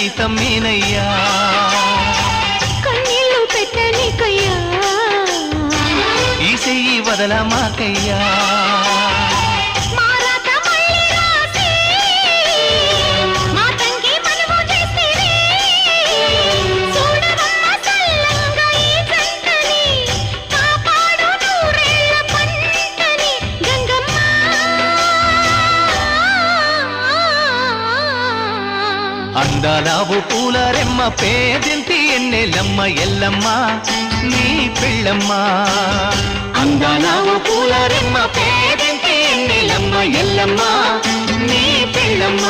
సీతం మీనయ్యా కన్నీళ్ళు పెట్టనికయ్యా ఈ చెయ్యి వదల మాకయ్యా అందాలావు పూల రెమ్మ పేదింటి ఎన్నెలమ్మ ఎల్లమ్మ నీ పెళ్ళమ్మ అందాలావు పూల రెమ్మ పేదింటి ఎన్నెలమ్మ ఎల్లమ్మ నీ పెళ్ళమ్మ